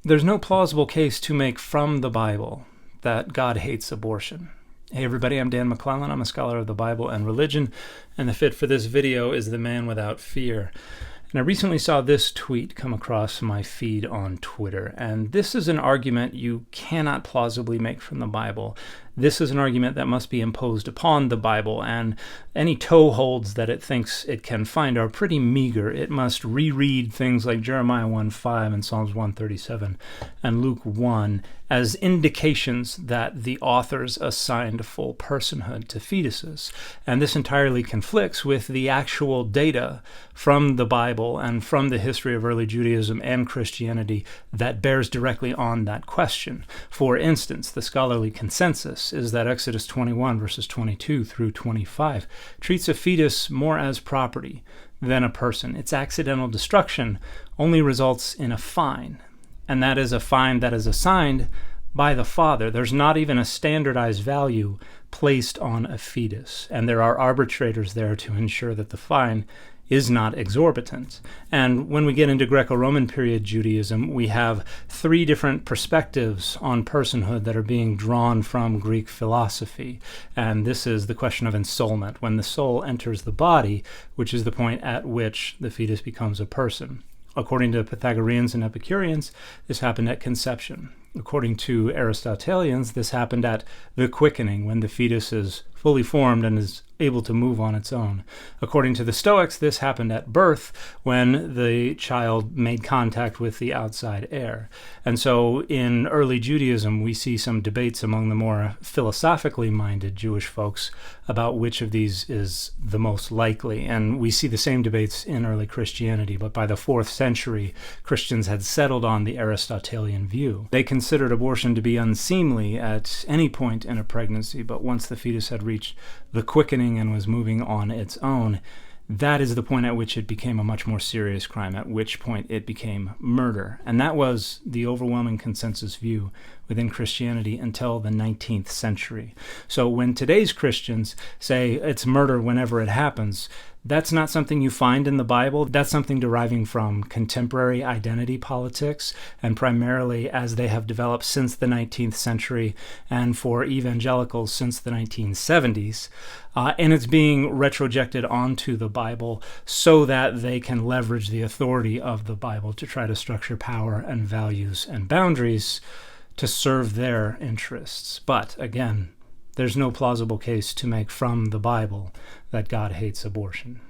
There's no plausible case to make from the Bible that God hates abortion. Hey everybody, I'm Dan McClellan. I'm a scholar of the Bible and religion, and the fit for this video is the man without fear. And I recently saw this tweet come across my feed on Twitter, and this is an argument you cannot plausibly make from the Bible. This is an argument that must be imposed upon the Bible, and any toeholds that it thinks it can find are pretty meager. It must reread things like Jeremiah 1:5 and Psalms 137 and Luke 1 as indications that the authors assigned full personhood to fetuses. And this entirely conflicts with the actual data from the Bible and from the history of early Judaism and Christianity that bears directly on that question. For instance, the scholarly consensus is that Exodus 21 verses 22 through 25 treats a fetus more as property than a person. Its accidental destruction only results in a fine, and that is a fine that is assigned by the father. There's not even a standardized value placed on a fetus, and there are arbitrators there to ensure that the fine is not exorbitant. And when we get into Greco-Roman period Judaism, we have three different perspectives on personhood that are being drawn from Greek philosophy. And this is the question of ensoulment, when the soul enters the body, which is the point at which the fetus becomes a person. According to Pythagoreans and Epicureans, this happened at conception. According to Aristotelians, this happened at the quickening, when the fetus is fully formed and is able to move on its own. According to the Stoics, this happened at birth, when the child made contact with the outside air. And so in early Judaism, we see some debates among the more philosophically minded Jewish folks about which of these is the most likely. And we see the same debates in early Christianity, but by the 4th century, Christians had settled on the Aristotelian view. They considered abortion to be unseemly at any point in a pregnancy, but once the fetus had reached the quickening and was moving on its own, that is the point at which it became a much more serious crime, at which point it became murder. And that was the overwhelming consensus view within Christianity until the 19th century. So when today's Christians say it's murder whenever it happens, that's not something you find in the Bible. That's something deriving from contemporary identity politics, and primarily as they have developed since the 19th century, and for evangelicals since the 1970s. And it's being retrojected onto the Bible so that they can leverage the authority of the Bible to try to structure power and values and boundaries to serve their interests. But again, there's no plausible case to make from the Bible that God hates abortion.